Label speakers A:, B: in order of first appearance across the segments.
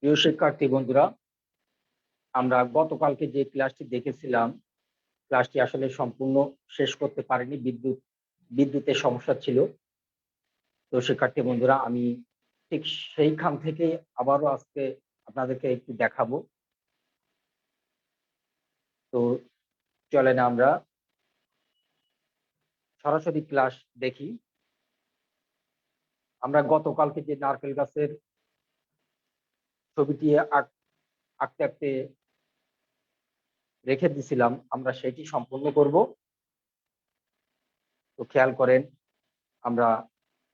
A: প্রিয় শিক্ষার্থী বন্ধুরা, আমরা গতকালকে যে ক্লাসটি দেখেছিলাম, ক্লাসটি আসলে সম্পূর্ণ শেষ করতে পারিনি। বিদ্যুতের সমস্যা ছিল। তো শিক্ষার্থী বন্ধুরা, আমি ঠিক সেইখান থেকে আবারও আজকে আপনাদেরকে একটু দেখাবো। তো চলেন আমরা সরাসরি ক্লাস দেখি। আমরা গতকালকে যে নারকেল গাছের ছবিটি আঁকতে আঁকতে রেখে দিয়েছিলাম, আমরা সেটি সম্পূর্ণ করব। তো খেয়াল করেন, আমরা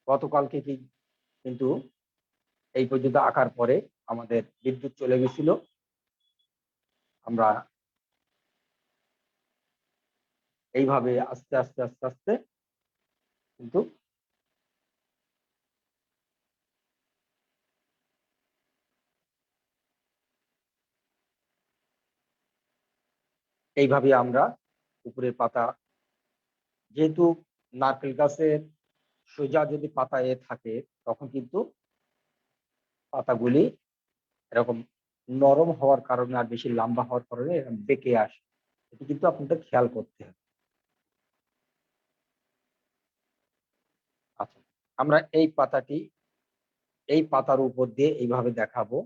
A: গতকালকে কিন্তু এই পর্যন্ত আঁকার পরে আমাদের বিদ্যুৎ চলে গেছিল। আমরা এইভাবে আস্তে আস্তে আস্তে আস্তে কিন্তু এইভাবে আমরা উপরের পাতা, যেহেতু নারকেল গাছের সোজা যদি পাতা থাকে, তখন কিন্তু পাতাগুলি এরকম নরম হওয়ার কারণে আর বেশি লম্বা হওয়ার কারণে এরকম বেঁকে আসে। এটি কিন্তু আপনাদের খেয়াল করতে হবে। আচ্ছা, আমরা এই পাতার উপর দিয়ে এইভাবে দেখাবো।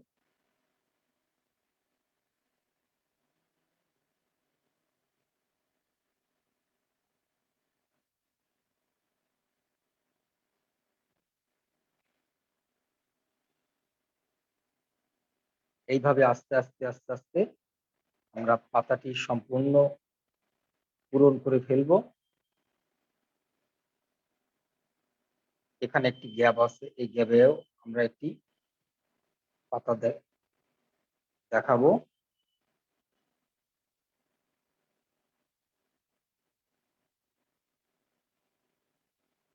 A: এইভাবে আস্তে আস্তে আস্তে আস্তে আমরা পাতাটি সম্পূর্ণ পূরণ করে ফেলবো। এখানে একটি গ্যাপ আছে, এই গ্যাপেও আমরা একটি পাতা দেখাবো।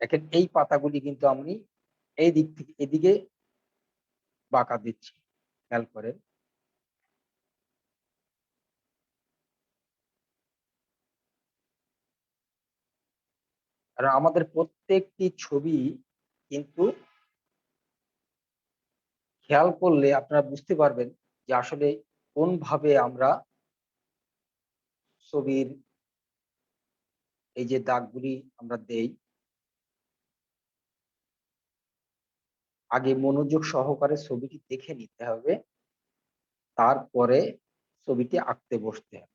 A: দেখেন, এই পাতাগুলি কিন্তু আমি এই দিক থেকে এদিকে বাঁকা দিচ্ছি, খেয়াল করে। আর আমাদের প্রত্যেকটি ছবি কিন্তু খেয়াল করলে আপনারা বুঝতে পারবেন যে আসলে কোন ভাবে আমরা ছবির এই যে দাগগুলি আমরা দেই, আগে মনোযোগ সহকারে ছবিটি দেখে নিতে হবে, তারপরে ছবিটি আঁকতে বসতে হবে।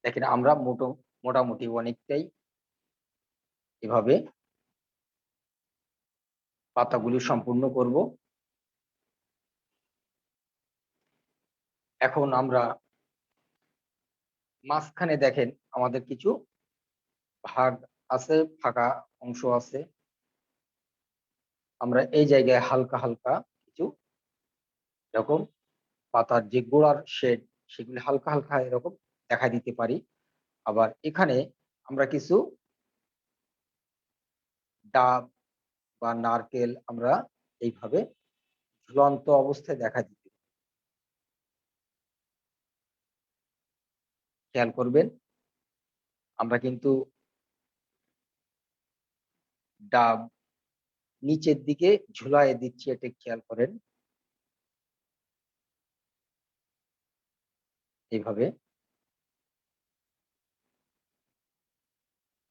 A: দেখেন, আমরা মোটামুটি অনেকটাই এভাবে পাতাগুলি সম্পূর্ণ করব। এখন আমরা মাঝখানে দেখেন আমাদের কিছু ভাগ আছে, ফাঁকা অংশ আছে। আমরা এই জায়গায় হালকা হালকা কিছু এরকম পাতার যে গোড়ার শেড, সেগুলি হালকা হালকা এরকম দেখা দিতে পারি। আবার এখানে আমরা কিছু ডাব বা নারকেল আমরা এইভাবে ঝুলন্ত অবস্থায় দেখা দিতে পারি। খেয়াল করবেন, আমরা কিন্তু ডাব নিচের দিকে ঝুলায় দিচ্ছি, এটা খেয়াল করেন। এইভাবে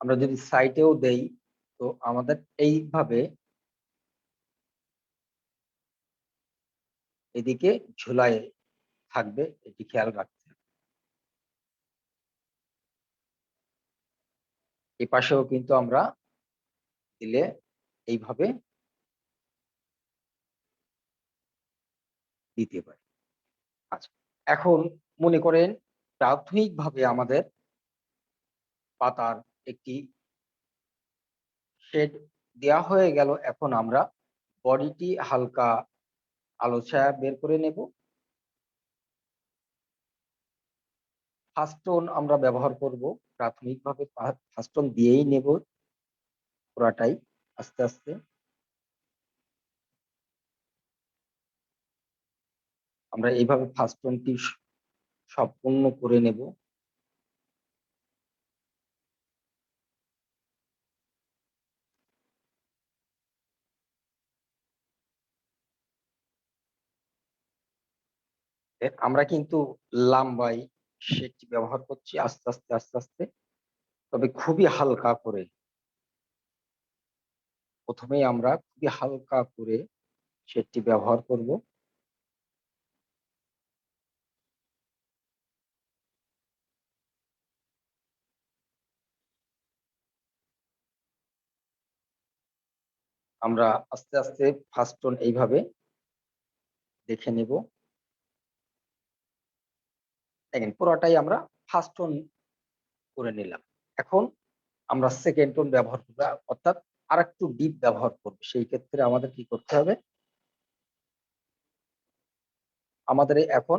A: আমরা যদি সাইডেও দেই, তো আমাদের এইভাবে এদিকে ঝুলায় থাকবে, এটি খেয়াল রাখতে হবে। এই পাশেও কিন্তু আমরা দিলে এইভাবে দিতে পারি। আচ্ছা, এখন মনে করেন প্রাথমিকভাবে আমাদের পাতার একটি শেড দেয়া হয়ে গেল। এখন আমরা বডিটি হালকা আলো ছায়া বের করে নেব। ফার্স্ট টোন আমরা ব্যবহার করব। প্রাথমিকভাবে ফার্স্ট টোন দিয়েই নেব পুরাটাই আস্তে আস্তে। আমরা এইভাবে ফার্স্ট টোনটি সম্পূর্ণ করে নেব। আমরা কিন্তু লাম্বাই সেটি ব্যবহার করছি আস্তে আস্তে। তবে খুবই হালকা করে। ১ম এই আমরা খুবই হালকা করে সেটি ব্যবহার করব। আমরা আস্তে ফার্স্ট টোন এইভাবে দেখে নেব। দেখেন পুরাটাই আমরা ফার্স্ট টোন করে নিলাম। এখন আমরা সেকেন্ড টোন ব্যবহার করব, অর্থাৎ আরেকটু ডিপ ব্যবহার করব। সেই ক্ষেত্রে আমাদের কি করতে হবে? আমাদের এখন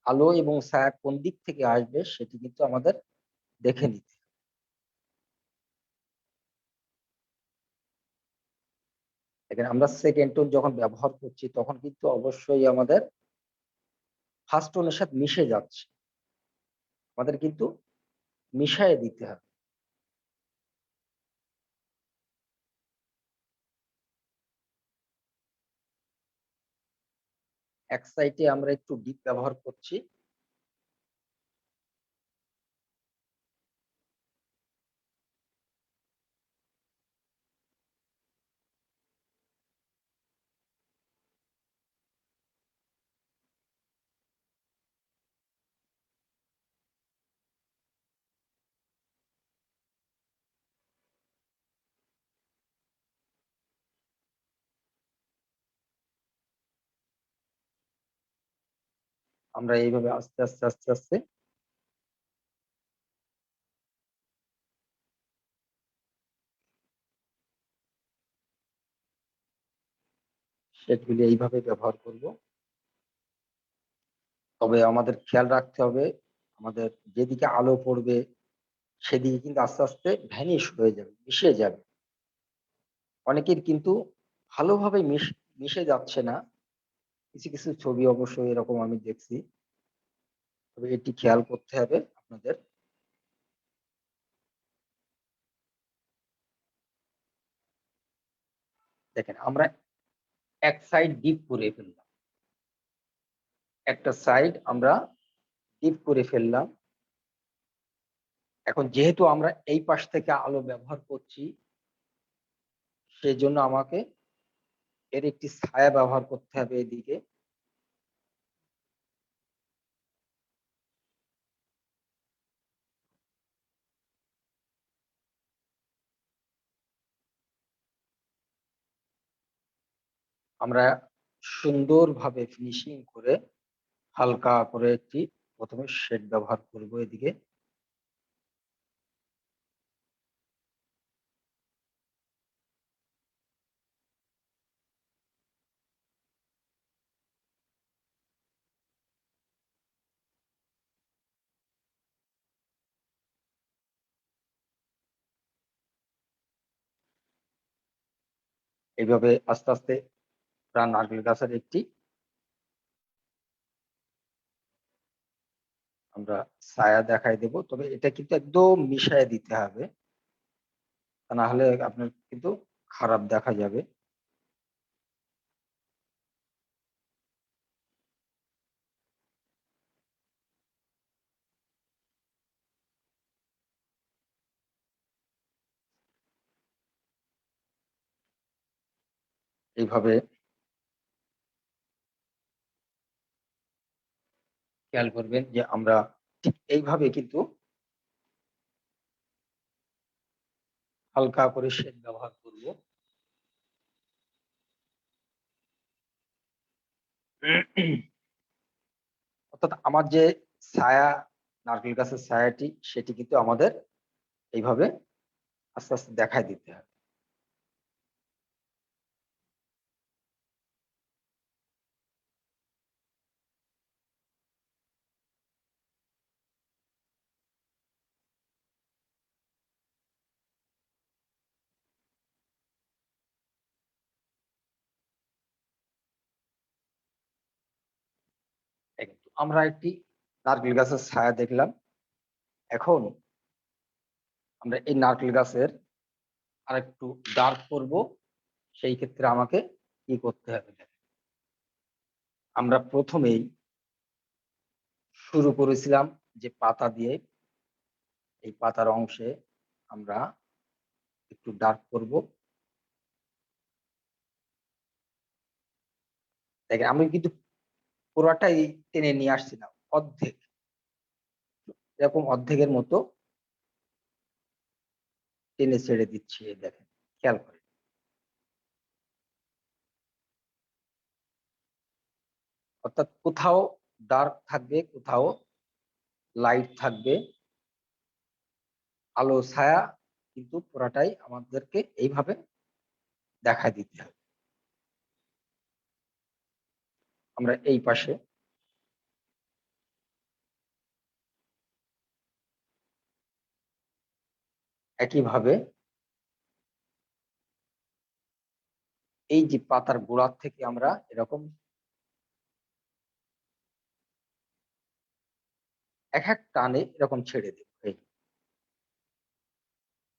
A: আলো এবং ছায়া কোন দিক থেকে আসবে সেটি কিন্তু আমাদের দেখে নিতে হবে। দেখেন আমরা সেকেন্ড টোন যখন ব্যবহার করছি তখন কিন্তু অবশ্যই আমাদের ফার্স্ট টোনের সাথে মিশে যাচ্ছে। আমাদের কিন্তু মিশায়ে দিতে হবে। এক সাইডে আমরা একটু ডিপ ব্যবহার করছি। আমরা এইভাবে আস্তে আস্তে শেডগুলি এইভাবে ব্যবহার করব। তবে আমাদের খেয়াল রাখতে হবে আমাদের যেদিকে আলো পড়বে সেদিকে কিন্তু আস্তে ভ্যানিশ হয়ে যাবে, মিশে যাবে। অনেকের কিন্তু ভালোভাবে মিশে যাচ্ছে না। কিছু ছবি অবশ্যই এরকম আমি দেখছি। তবে এটি খেয়াল করতে হবে আপনাদের। দেখেন আমরা এক সাইড ডিপ করে ফেললাম। একটা সাইড আমরা ডিপ করে ফেললাম। এখন যেহেতু আমরা এই পাশ থেকে আলো ব্যবহার করছি, সেজন্য আমাকে এর একটি ছায়া ব্যবহার করতে হবে এদিকে। আমরা সুন্দরভাবে ফিনিশিং করে হালকা করে একটি ১ম এ শেড ব্যবহার করব এদিকে। এইভাবে আস্তে নারকেল গাছের একটি আমরা ছায়া দেখাই দেব। তবে এটা কিন্তু একদম মিশায়ে দিতে হবে। তা না হলে আপনার কিন্তু খারাপ দেখা যাবে। এইভাবে খেয়াল করবেন যে আমরা ঠিক এইভাবে কিন্তু হালকা করে শেড ব্যবহার করব। অর্থাৎ আমার যে ছায়া, নারকেল গাছের ছায়াটি সেটি কিন্তু আমাদের এইভাবে আস্তে দেখায় দিতে হবে। আমরা একটি নারকেল গাছের ছায়া দেখলাম। এখন আমরা এই নারকেল গাছের আরেকটু ডার্ক করব। সেই ক্ষেত্রে আমাকে কি করতে হবে? দেখেন, আমরা ১ম এই শুরু করেছিলাম যে পাতা দিয়ে, এই পাতার অংশে আমরা একটু ডার্ক করব। দেখেন আমি কিন্তু পুরাটাই টেনে নিয়ে আসছি না, অর্ধেক, এরকম অর্ধেকের মতো টেনে ছেড়ে দিচ্ছি। এই দেখেন, খেয়াল করে। অর্থাৎ কোথাও ডার্ক থাকবে, কোথাও লাইট থাকবে, আলো ছায়া কিন্তু পুরাটাই আমাদেরকে এইভাবে দেখায় দিতে হবে। আমরা এই পাশে একইভাবে এই যে পাতার গোড়ার থেকে আমরা এরকম এক এক টানে এরকম ছেড়ে দেব।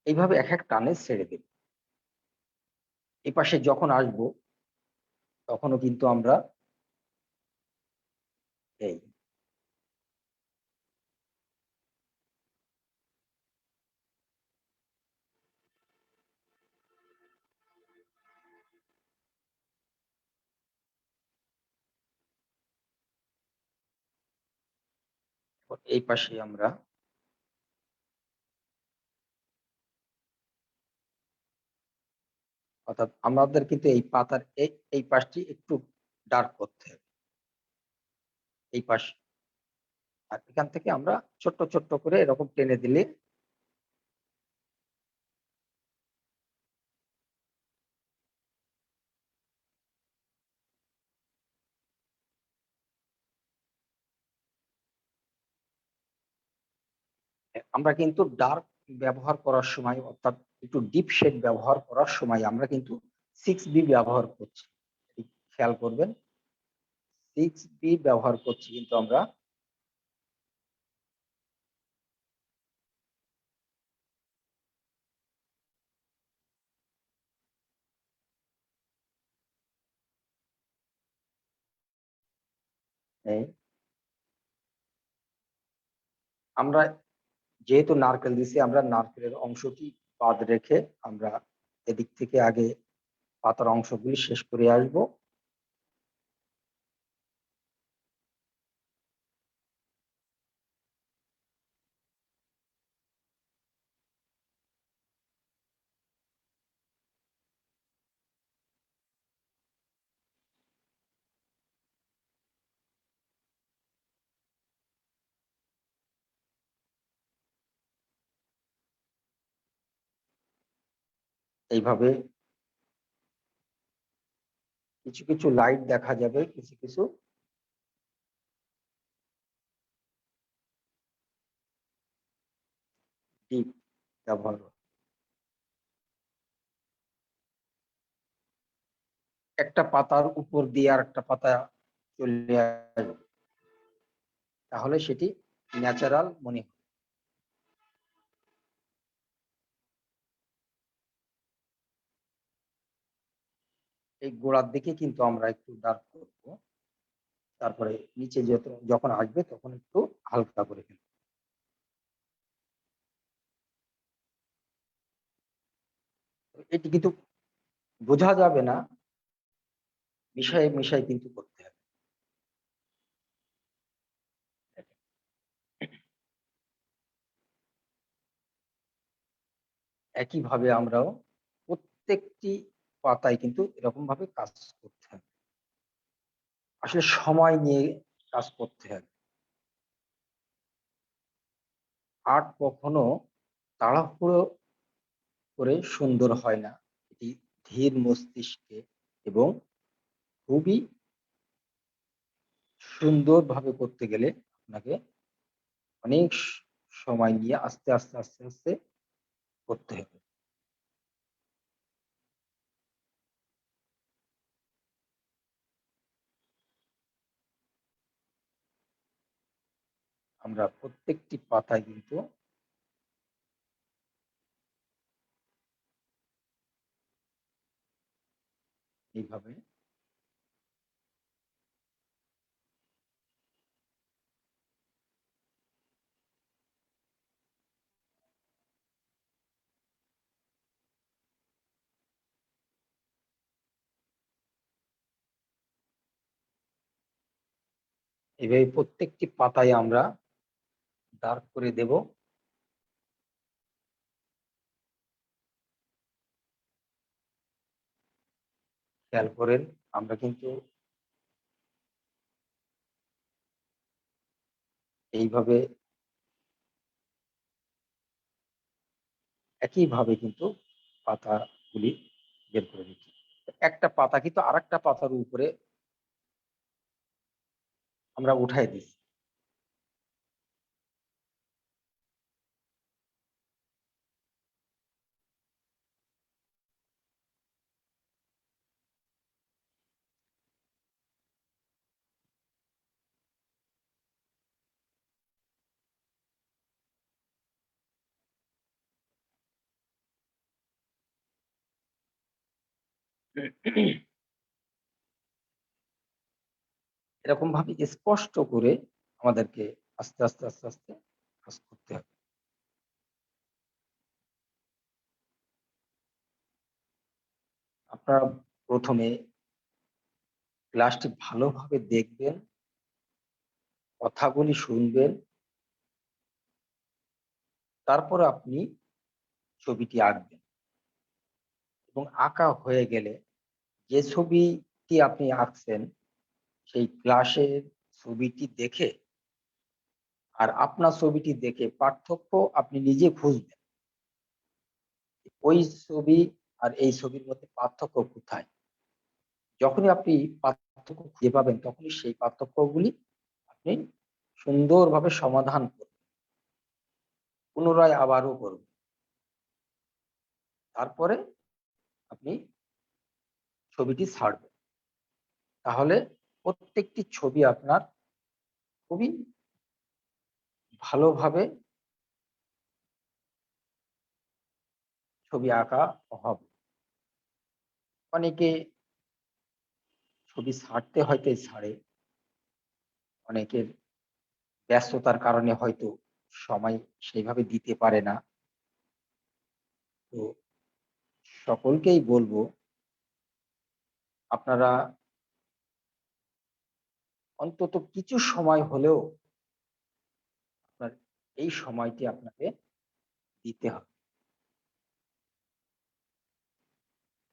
A: এইভাবে এক এক টানে ছেড়ে দেব। এই পাশে যখন আসবো তখনও কিন্তু আমরা এই এই পাশে আমরা অর্থাৎ আমাদের কিন্তু এই পাতার এই পাশটি একটু ডার্ক করতে হবে, এই পাশ। আর এখান থেকে আমরা ছোট্ট ছোট্ট করে এরকম টেনে দিলে আমরা কিন্তু ডার্ক ব্যবহার করার সময়, অর্থাৎ একটু ডিপ শেড ব্যবহার করার সময় আমরা কিন্তু 6B ব্যবহার করছি। খেয়াল করবেন, 6B ব্যবহার করছি কিন্তু আমরা। এই আমরা যেহেতু নারকেল দিছি, আমরা নারকেলের অংশটি বাদ রেখে আমরা এদিক থেকে আগে পাতার অংশগুলি শেষ করে আসব। এইভাবে কিছু কিছু লাইট দেখা যাবে, কিছু কিছু ডিপ ব্যবহার। একটা পাতার উপর দিয়ে আর একটা পাতা চলে আসবে, তাহলে সেটি ন্যাচারাল মনে হবে। এই গোড়ার দিকে কিন্তু আমরা একটু ডার্ক করবো, তারপরে নিচে যখন আসবে তখন একটু হালকা করে ফেলবো। এটি কিন্তু বোঝা যাবে না, মিশায় মিশায় কিন্তু করতে হবে। একইভাবে আমরাও প্রত্যেকটি পাতায় কিন্তু এরকম ভাবে কাজ করতে হবে। আসলে সময় নিয়ে কাজ করতে হবে। আর্ট কখনো তাড়াহুড়ো করে সুন্দর হয় না। এটি ধীর মস্তিষ্কে এবং খুবই সুন্দরভাবে করতে গেলে আপনাকে অনেক সময় নিয়ে আস্তে আস্তে আস্তে আস্তে করতে হবে। আমরা প্রত্যেকটি পাতায় কিন্তু এইভাবে এভাবে প্রত্যেকটি পাতায় আমরা ডার্ক করে দেব। খেয়াল করেন আমরা কিন্তু এইভাবে একইভাবে কিন্তু পাতাগুলি বের করে দিচ্ছি। একটা পাতা কিন্তু আরেকটা পাতার উপরে আমরা উঠায় দিচ্ছি। এরকম ভাবে স্পষ্ট করে আমাদেরকে আস্তে, আস্তে, আস্তে, আস্তে কাজ করতে হবে। আপনারা ১ম এ ক্লাসটি ভালোভাবে দেখবেন, কথাগুলি শুনবেন, তারপরে আপনি ছবিটি আঁকবেন এবং আঁকা হয়ে গেলে যে ছবিটি আপনি আঁকছেন সেই ক্লাসের ছবিটি দেখে আর আপনার ছবিটি দেখে পার্থক্য আপনি নিজে খুঁজবেন। ওই ছবি আর এই ছবির মধ্যে পার্থক্য কোথায়? যখনই আপনি পার্থক্য খুঁজে পাবেন তখনই সেই পার্থক্যগুলি আপনি সুন্দরভাবে সমাধান করবেন। পুনরায় আবারও করবেন। তারপরে আপনি ছবিটি ছাড়বেন। তাহলে প্রত্যেকটি ছবি আপনার খুবই ভালোভাবে ছবি আঁকা হবে। অনেকে ছবি ছাড়তে হয়তো ছাড়ে, অনেকের ব্যস্ততার কারণে হয়তো সময় সেইভাবে দিতে পারে না। তো সকলকেই বলব আপনারা অন্তত কিছু সময় হলেও আপনার এই সময়টি আপনাকে দিতে হবে।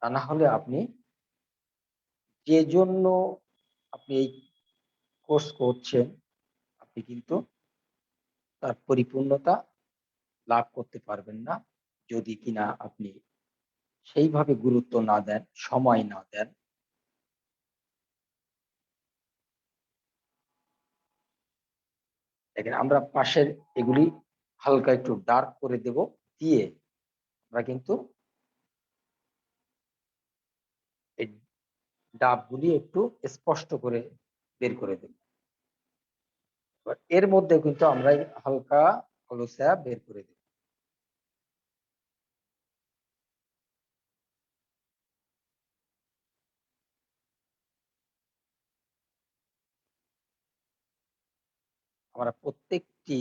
A: তা না হলে আপনি যে জন্য আপনি এই কোর্স করছেন, আপনি কিন্তু তার পরিপূর্ণতা লাভ করতে পারবেন না। যদি কিনা আপনি সেইভাবে গুরুত্ব না দেন, সময় না দেন। দেখেন আমরা পাশের এগুলি হালকা একটু ডার্ক করে দেব। দিয়ে আমরা কিন্তু এই ডাবগুলি একটু স্পষ্ট করে বের করে দেব। এবার এর মধ্যে কিন্তু আমরা এই হালকা কালো ছায়া বের করে দেব। আমরা প্রত্যেকটি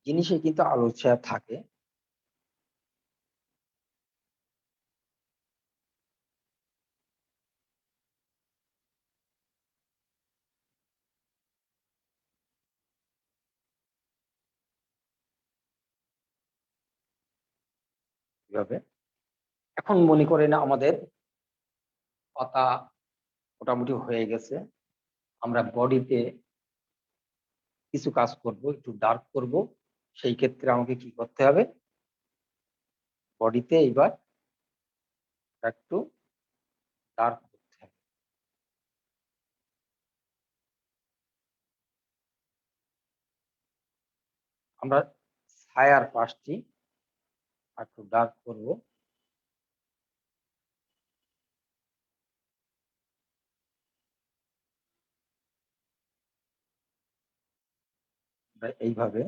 A: জিনিসে কিন্তু আলো ছায়া থাকে। এভাবে। এখন মনে করেন আমাদের পাতা মোটামুটি হয়ে গেছে। আমরা বডিতে কিছু কাজ করব, একটু ডার্ক করব। সেই ক্ষেত্রে আমাকে কি করতে হবে? বডিতে এইবার একটু ডার্ক করতে হবে। আমরা ছায়ার পাশটি একটু ডার্ক করব। এইভাবে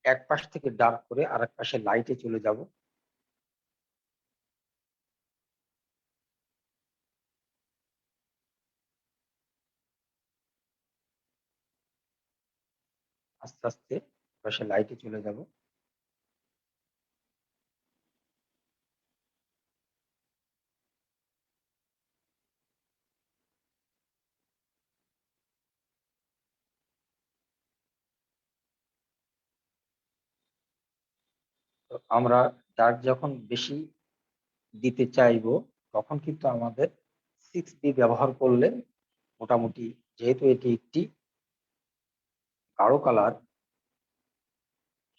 A: এক পাশ থেকে ডার্ক করে আরেক পাশে লাইটে চলে যাব। আস্তে আস্তে পাশে লাইটে চলে যাব। তো আমরা ডার্ক যখন বেশি দিতে চাইবো তখন কিন্তু আমাদের 6B ব্যবহার করলে মোটামুটি, যেহেতু এটি একটি গাঢ় কালার,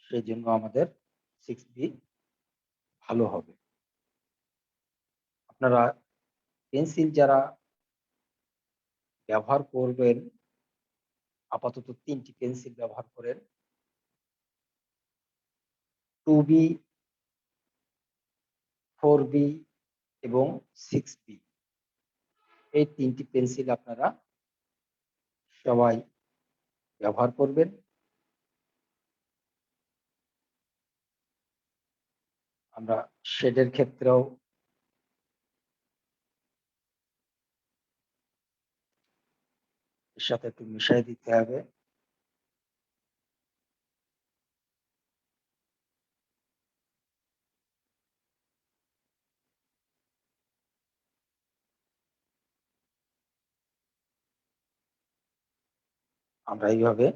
A: সেই জন্য আমাদের 6B ভালো হবে। আপনারা পেন্সিল যারা ব্যবহার করবেন, আপাতত 3টি পেন্সিল ব্যবহার করেন। 2B, 4B এবং 6B, এই 3টি পেন্সিল আপনারা সবাই ব্যবহার করবেন। আমরা শেডের ক্ষেত্রেও এর সাথে একটু মিশিয়ে দিতে হবে। আমরা এইভাবে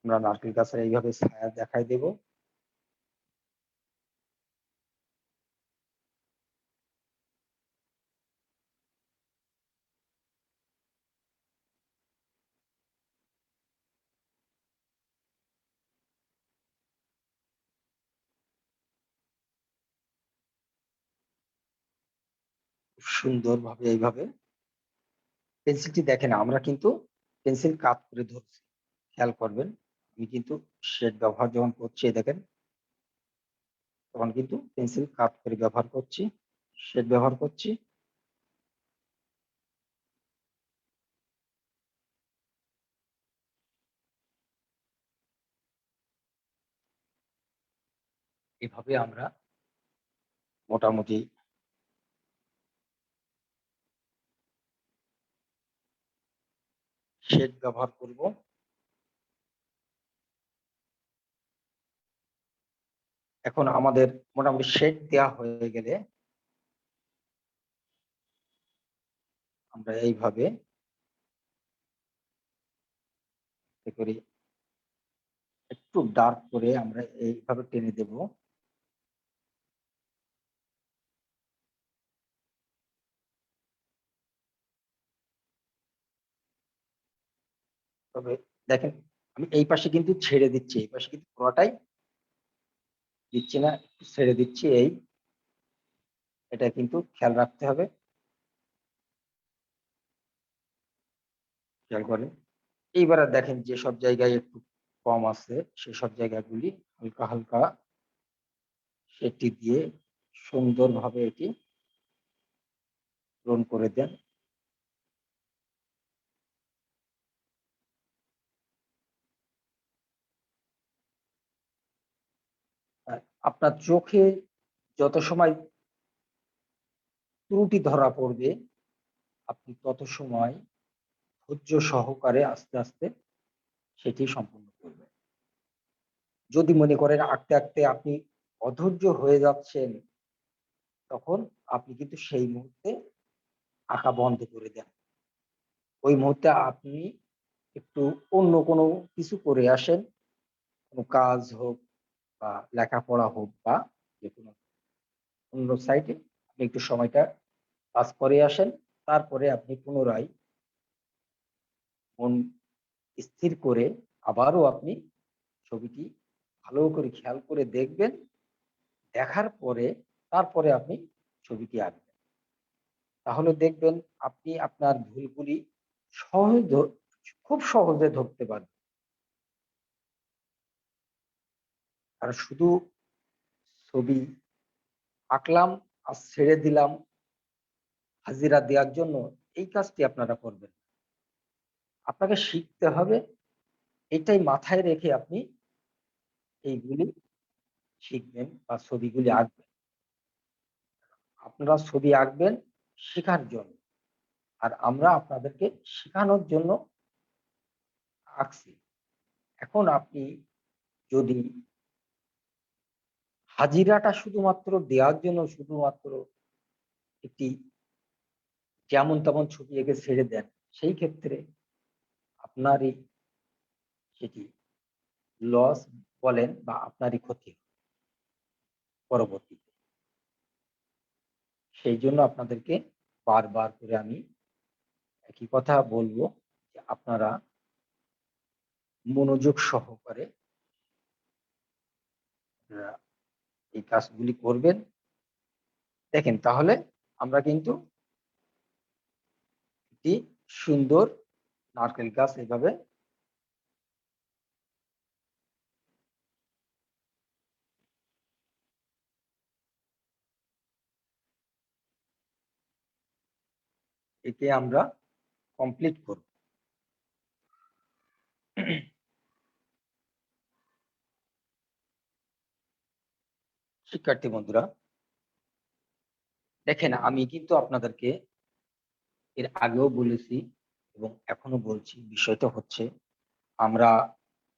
A: আমরা নারকেল গাছের এইভাবে ছায়া দেখাই দেব। খুব সুন্দরভাবে এইভাবে পেন্সিলটি দেখেন, আমরা কিন্তু পেন্সিল কাত করে ধরছি, খেয়াল করবেন। আমি কিন্তু শেড ব্যবহার যখন করছি, এই দেখেন, তখন কিন্তু পেন্সিল কাত করে ব্যবহার করছি, শেড ব্যবহার করছি। এভাবে আমরা মোটামুটি শেড ব্যবহার করব। এখন আমাদের মোটামুটি শেড দেওয়া হয়ে গেলে আমরা এইভাবে করি, একটু ডার্ক করে আমরা এইভাবে টেনে দেব। তবে দেখেন, আমি এই পাশে কিন্তু ছেড়ে দিচ্ছি, এই পাশে কিন্তু পুরোটাই দিচ্ছি না, একটু ছেড়ে দিচ্ছি। এটা কিন্তু খেয়াল রাখতে হবে, খেয়াল করেন। এইবারে দেখেন যেসব জায়গায় একটু কম আছে সেসব জায়গাগুলি হালকা হালকা সেটি দিয়ে সুন্দরভাবে এটি পূরণ করে দেন। আর আপনার চোখে যত সময় ত্রুটি ধরা পড়বে, আপনি তত সময় ধৈর্য সহকারে আস্তে আস্তে সেটি সম্পূর্ণ করবেন। যদি মনে করেন আঁকতে আঁকতে আপনি অধৈর্য হয়ে যাচ্ছেন, তখন আপনি কিন্তু সেই মুহূর্তে আঁকা বন্ধ করে দেন। ওই মুহূর্তে আপনি একটু অন্য কোনো কিছু করে আসেন, কোনো কাজ হোক বা লেখাপড়া হোক বা যেকোনো অন্য সাইডে আপনি একটু সময়টা পাস করে আসেন। তারপরে আপনি পুনরায় মন স্থির করে আবারও আপনি ছবিটি ভালো করে খেয়াল করে দেখবেন। দেখার পরে তারপরে আপনি ছবিটি আঁকবেন। তাহলে দেখবেন আপনি আপনার ভুলগুলি সহজ খুব সহজে ধরতে পারবেন। আর শুধু ছবি আঁকলাম আর ছেড়ে দিলাম হাজিরা দেওয়ার জন্য, এই কাজটি আপনারা করবেন না। আপনাকে শিখতে হবে, এটাই মাথায় রেখে আপনি এইগুলি শিখবেন বা ছবিগুলি আঁকবেন। আপনারা ছবি আঁকবেন, শেখার জন্য। আর আমরা আপনাদেরকে শেখানোর জন্য আঁকছি। এখন আপনি যদি হাজিরাটা শুধুমাত্র দেওয়ার জন্য শুধুমাত্র একটি যেমন তেমন ছবি এঁকে ছেড়ে দেন, সেই ক্ষেত্রে আপনারই সেটি লস বলেন বা আপনারই ক্ষতি পরবর্তীতে। সেই জন্য আপনাদেরকে বারবার করে আমি একই কথা বলবো যে আপনারা মনোযোগ সহকারে আপনারা এই কাজগুলি করবেন। দেখেন তাহলে আমরা কিন্তু একটি সুন্দর নারকেল গাছ এভাবে একে আমরা কমপ্লিট করব। শিক্ষার্থী বন্ধুরা, দেখেন আমি কিন্তু আপনাদেরকে এর আগেও বলেছি এবং এখনো বলছি, বিষয়টা হচ্ছে আমরা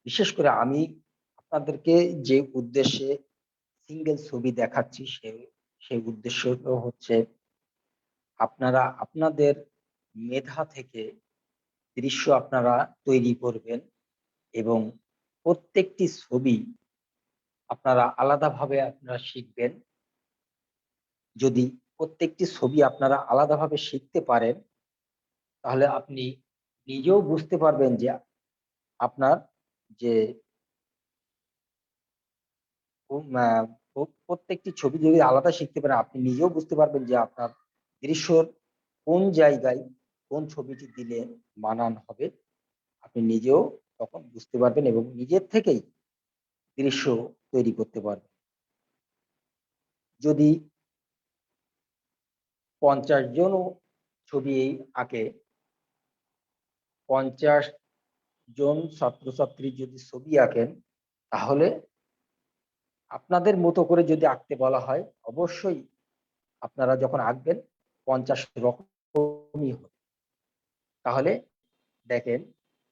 A: বিশেষ করে আমি আপনাদেরকে যে উদ্দেশ্যে সিঙ্গেল ছবি দেখাচ্ছি সেই উদ্দেশ্যটা হচ্ছে আপনারা আপনাদের মেধা থেকে দৃশ্য আপনারা তৈরি করবেন এবং প্রত্যেকটি ছবি আপনারা আলাদাভাবে আপনারা শিখবেন। যদি প্রত্যেকটি ছবি আপনারা আলাদাভাবে শিখতে পারেন, তাহলে আপনি নিজেও বুঝতে পারবেন যে আপনার যে প্রত্যেকটি ছবি যদি আলাদা শিখতে পারেন, আপনি নিজেও বুঝতে পারবেন যে আপনার দৃশ্যর কোন জায়গায় কোন ছবিটি দিলে মানান হবে। আপনি নিজেও তখন বুঝতে পারবেন এবং নিজের থেকেই দৃশ্য তৈরি করতে পারবেন। যদি ৫০ জনও ছবি আঁকে, ৫০ জন ছাত্রছাত্রী যদি ছবি আঁকেন, তাহলে আপনাদের মতো করে যদি আঁকতে বলা হয়, অবশ্যই আপনারা যখন আঁকবেন ৫০ রকমই হবে। তাহলে দেখেন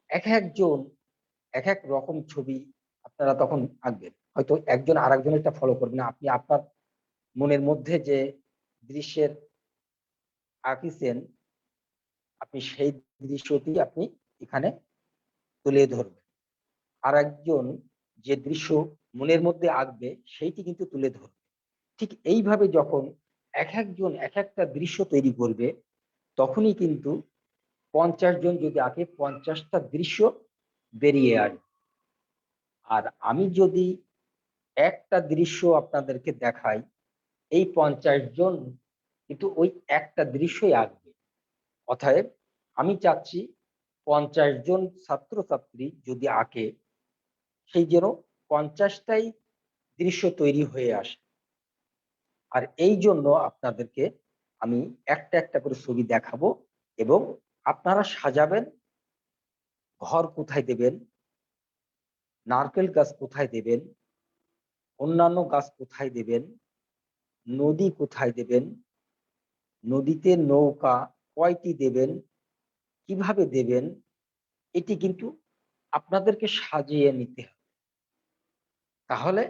A: একজন এক এক রকম ছবি আপনারা তখন আঁকবেন। হয়তো একজন আরেকজনেরটা ফলো করবে না। আপনি আপনার মনের মধ্যে যে দৃশ্যের আঁকিছেন, আপনি সেই দৃশ্যটি আপনি এখানে তুলে ধরবেন। আরেকজন যে দৃশ্য মনের মধ্যে আঁকবে সেইটি কিন্তু তুলে ধরবে। ঠিক এইভাবে যখন একজন এক একটা দৃশ্য তৈরি করবে, তখনই কিন্তু ৫০ জন যদি আঁকে ৫০ টা দৃশ্য বেরিয়ে আসবে। আর আমি যদি একটা দৃশ্য আপনাদেরকে দেখাই, এই ৫০ জন কিন্তু ওই একটা দৃশ্যই আঁকবে। অতএব আমি চাচ্ছি ৫০ জন ছাত্রছাত্রী যদি আঁকে, সেই যেন ৫০ টাই দৃশ্য তৈরি হয়ে আসে। আর এই জন্য আপনাদেরকে আমি একটা একটা করে ছবি দেখাবো এবং আপনারা সাজাবেন। ঘর কোথায় দেবেন, নারকেল গাছ কোথায় দেবেন, অন্যান্য গাছ কোথায় দেবেন, নদী কোথায় দেবেন, নদীতে নৌকা কয়টি দেবেন, কিভাবে দেবেন, এটি কিন্তু আপনাদেরকে সাজিয়ে নিতে হবে। তাহলে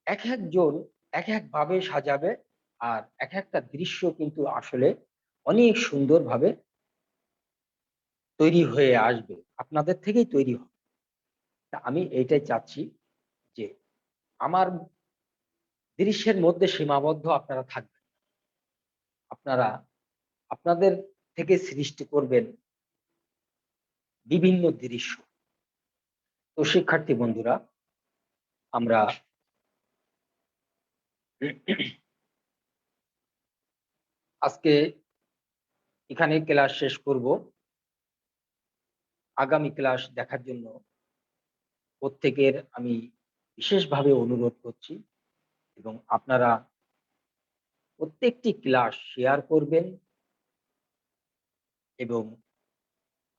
A: একজন এক একভাবে সাজাবে আর এক একটা দৃশ্য কিন্তু আসলে অনেক সুন্দরভাবে তৈরি হয়ে আসবে। আপনাদের থেকেই তৈরি হবে। তা আমি এইটাই চাচ্ছি যে আমার দৃশ্যের মধ্যে সীমাবদ্ধ আপনারা থাকবেন। আপনারা আপনাদের থেকে সৃষ্টি করবেন বিভিন্ন দৃশ্য। তো শিক্ষার্থী বন্ধুরা, আমরা আজকে এখানে ক্লাস শেষ করব। আগামী ক্লাস দেখার জন্য প্রত্যেকের আমি বিশেষভাবে অনুরোধ করছি এবং আপনারা প্রত্যেকটি ক্লাস শেয়ার করবেন এবং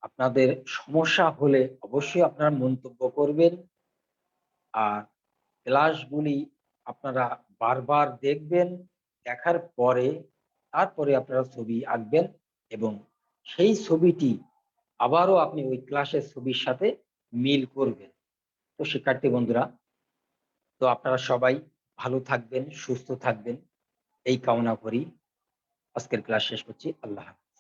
A: আপনাদের সমস্যা হলে অবশ্যই আপনারা মন্তব্য করবেন। আর ক্লাসগুলি আপনারা বারবার দেখবেন। দেখার পরে তারপরে আপনারা ছবি আঁকবেন এবং সেই ছবিটি আবারও আপনি ওই ক্লাসের ছবির সাথে মিল করবেন। তো শিক্ষার্থী বন্ধুরা, তো আপনারা সবাই ভালো থাকবেন, সুস্থ থাকবেন এই কামনা করি আজকের ক্লাস শেষ করছি। আল্লাহ হাফেজ।